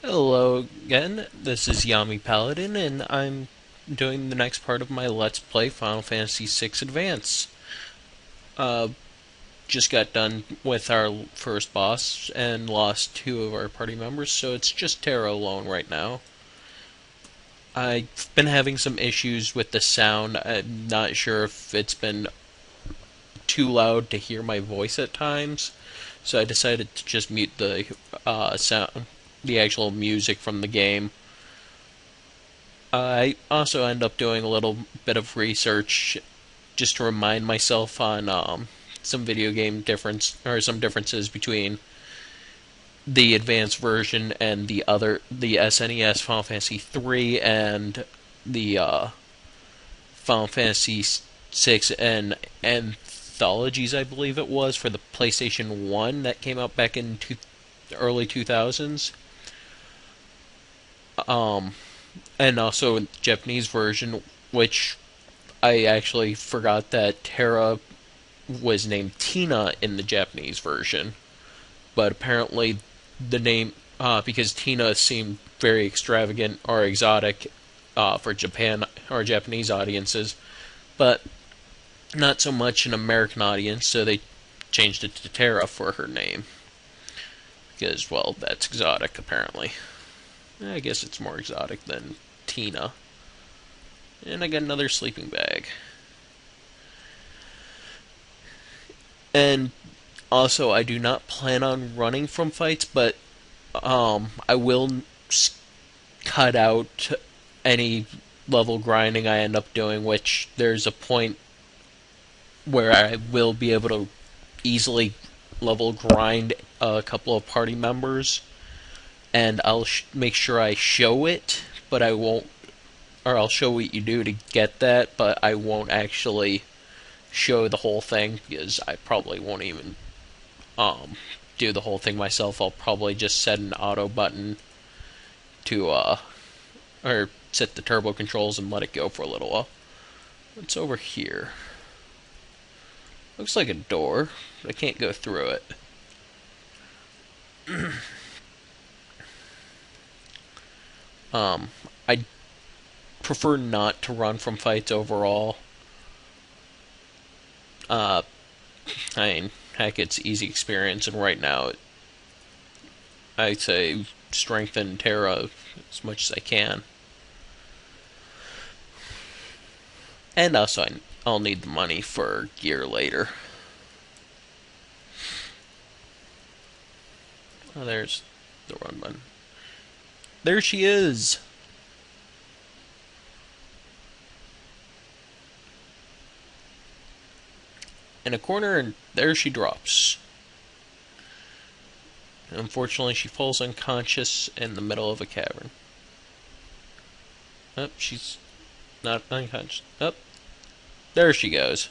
Hello again, this is Yami Paladin, and I'm doing the next part of my Let's Play Final Fantasy VI Advance. Uh, just got done with our first boss and lost two of our party members, so it's just Terra alone right now. I've been having some issues with the sound. I'm not sure if it's been too loud to hear my voice at times, so I decided to just mute the sound, the actual music from the game. I also end up doing a little bit of research just to remind myself on some video game difference or some differences between the advanced version and the SNES Final Fantasy 3 and the Final Fantasy 6 and anthologies, I believe it was, for the PlayStation 1 that came out back in early 2000s. Um, and also in the Japanese version, which I actually forgot that Terra was named Tina in the Japanese version, but apparently the name, because Tina seemed very extravagant or exotic for Japan or Japanese audiences, but not so much an American audience, so they changed it to Terra for her name. Because, well, that's exotic apparently. I guess it's more exotic than Tina. And I got another sleeping bag. And also, I do not plan on running from fights, but I will cut out any level grinding I end up doing, which there's a point where I will be able to easily level grind a couple of party members, and I'll make sure I show it, but I won't, or I'll show what you do to get that, but I won't actually show the whole thing because I probably won't even um, do the whole thing myself. I'll probably just set an auto button to or set the turbo controls and let it go for a little while. What's over here? Looks like a door, but I can't go through it. I prefer not to run from fights overall. Uh, I mean, heck, it's easy experience, and right now, I'd say strengthen Terra as much as I can. And also, I'll need the money for gear later. Oh, there's the run button. There she is! In a corner, and there she drops. Unfortunately, she falls unconscious in the middle of a cavern. Oh, she's not unconscious. Oh, there she goes.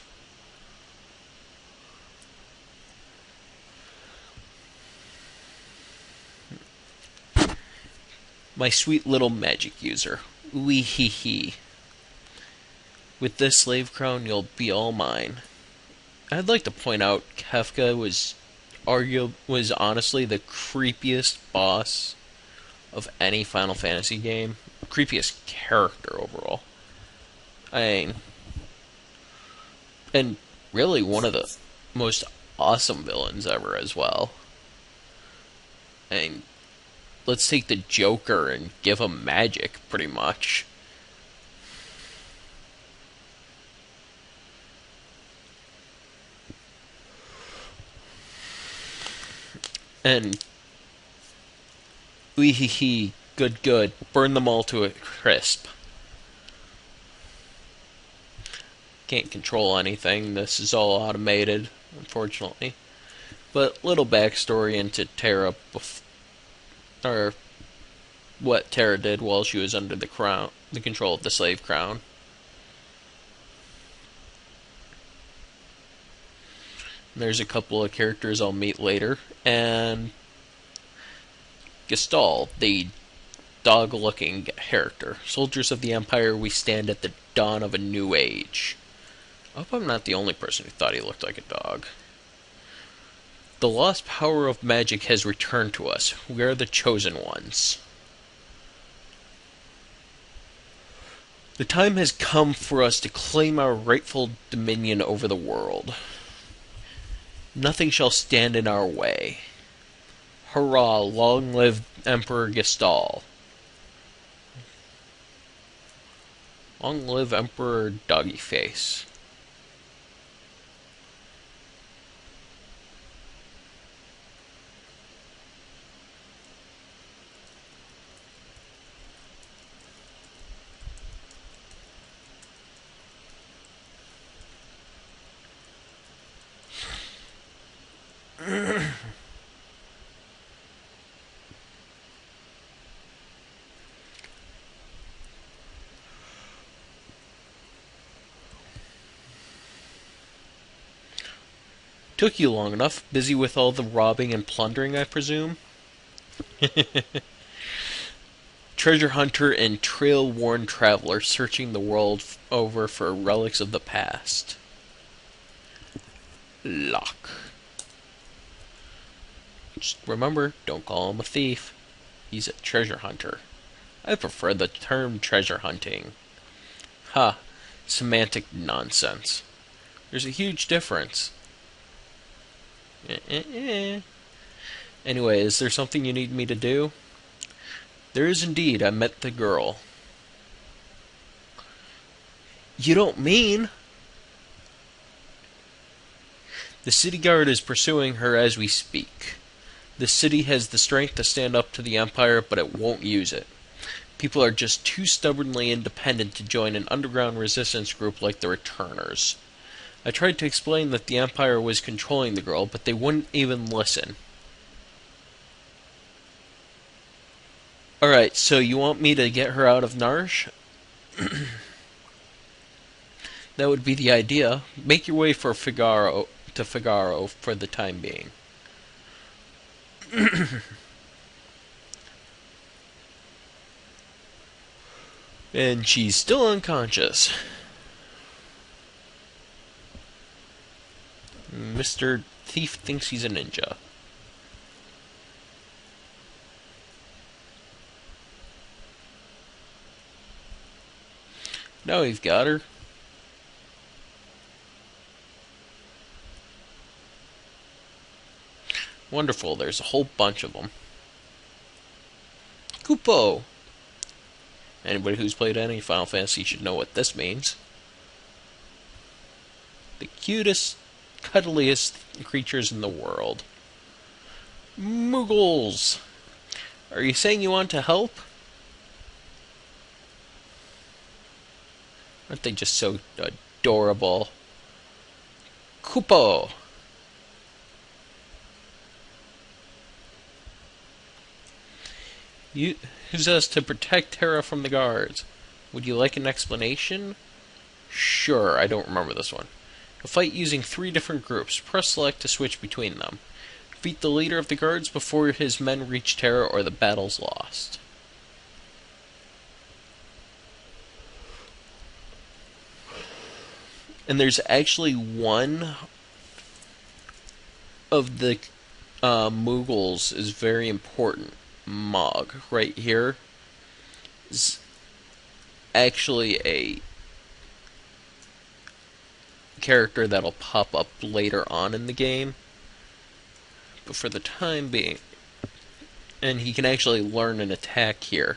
My sweet little magic user. Wee hee hee. With this slave crown, you'll be all mine. I'd like to point out Kefka was honestly the creepiest boss of any Final Fantasy game. Creepiest character overall. I mean, and really one of the most awesome villains ever as well. I mean, let's take the Joker and give him magic, pretty much. And wee hee hee, good good, burn them all to a crisp. Can't control anything, this is all automated, unfortunately. But little backstory into Terra, or what Terra did while she was under the crown, the control of the slave crown. There's a couple of characters I'll meet later, and Gestal, the dog-looking character. Soldiers of the Empire, we stand at the dawn of a new age. I hope I'm not the only person who thought he looked like a dog. The lost power of magic has returned to us. We are the chosen ones. The time has come for us to claim our rightful dominion over the world. Nothing shall stand in our way. Hurrah, long live Emperor Gestal. Long live Emperor Doggy Face. Took you long enough, busy with all the robbing and plundering, I presume? Treasure hunter and trail-worn traveler searching the world over for relics of the past. Lock. Just remember, don't call him a thief. He's a treasure hunter. I prefer the term treasure hunting. Ha, semantic nonsense. There's a huge difference. Anyway, is there something you need me to do? There is indeed. I met the girl. You don't mean? The city guard is pursuing her as we speak. The city has the strength to stand up to the Empire, but it won't use it. People are just too stubbornly independent to join an underground resistance group like the Returners. I tried to explain that the Empire was controlling the girl, but they wouldn't even listen. Alright, so you want me to get her out of Narsh? That would be the idea. Make your way to Figaro for the time being. And she's still unconscious. Mr. Thief thinks he's a ninja. Now we've got her. Wonderful, there's a whole bunch of them. Kupo! Anybody who's played any Final Fantasy should know what this means. The cutest, cuddliest creatures in the world. Moogles! Are you saying you want to help? Aren't they just so adorable? Kupo! Use us to protect Terra from the guards. Would you like an explanation? Sure, I don't remember this one. A fight using 3 different groups. Press select to switch between them. Defeat the leader of the guards before his men reach Terra or the battle's lost. And there's actually one of the Moogles is very important. Mog, right here, is actually a character that'll pop up later on in the game. But for the time being, and he can actually learn an attack here.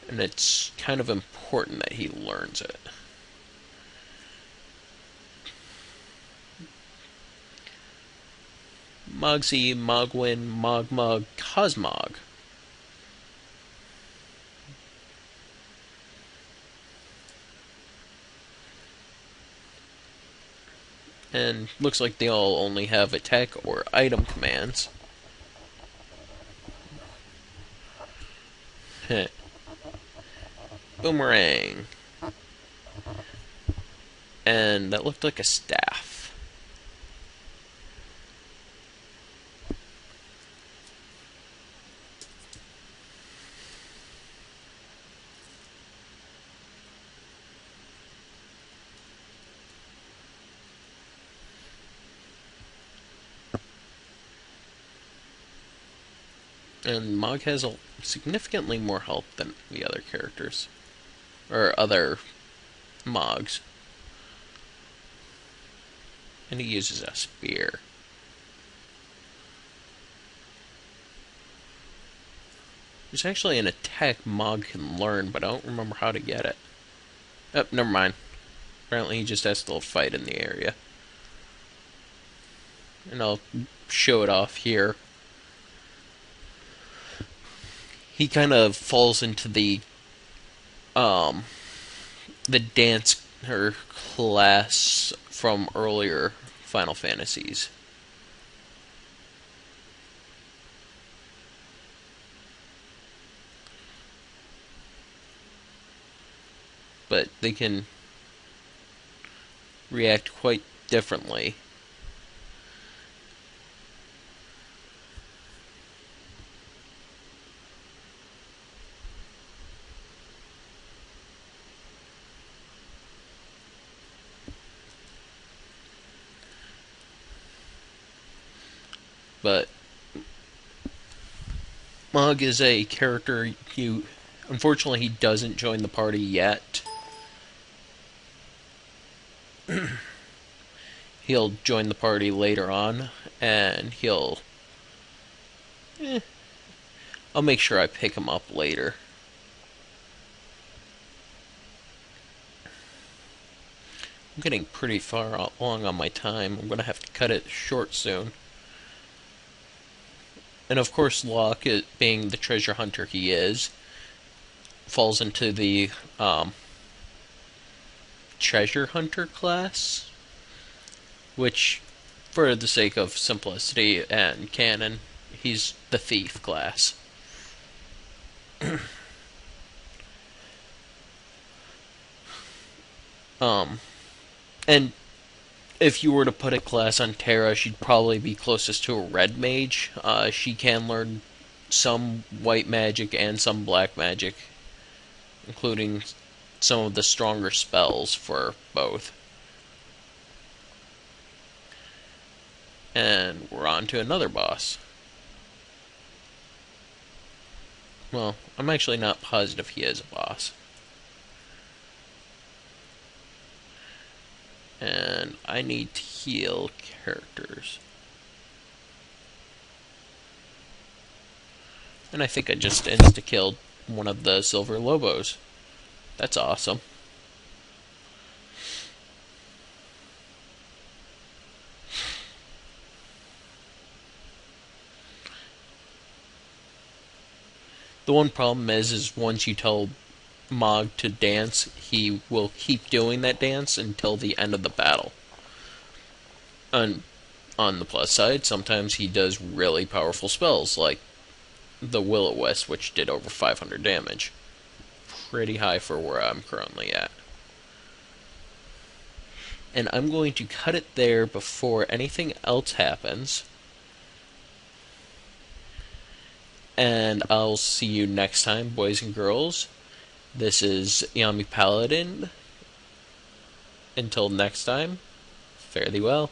And it's kind of important that he learns it. Mogsy, Mogwin, Mogmug, Cosmog. And looks like they all only have attack or item commands. Boomerang. And that looked like a staff. And Mog has significantly more health than the other characters. Or other Mogs. And he uses a spear. There's actually an attack Mog can learn, but I don't remember how to get it. Oh, never mind. Apparently he just has to fight in the area. And I'll show it off here. He kind of falls into um the dance or class from earlier Final Fantasies. But they can react quite differently. But Mog is a character unfortunately he doesn't join the party yet. He'll join the party later on, and I'll make sure I pick him up later. I'm getting pretty far along on my time. I'm going to have to cut it short soon. And of course, Locke, being the treasure hunter he is, falls into the treasure hunter class, which, for the sake of simplicity and canon, he's the thief class. And if you were to put a class on Terra, she'd probably be closest to a red mage. She can learn some white magic and some black magic, including some of the stronger spells for both. And we're on to another boss. Well, I'm actually not positive he is a boss. And I need to heal characters. And I think I just insta-killed one of the Silver Lobos. That's awesome. The one problem is once you tell Mog to dance, he will keep doing that dance until the end of the battle. And on the plus side, sometimes he does really powerful spells, like the Will-O-Wisp, which did over 500 damage. Pretty high for where I'm currently at. And I'm going to cut it there before anything else happens. And I'll see you next time, boys and girls. This is Yami Paladin. Until next time, fare thee well.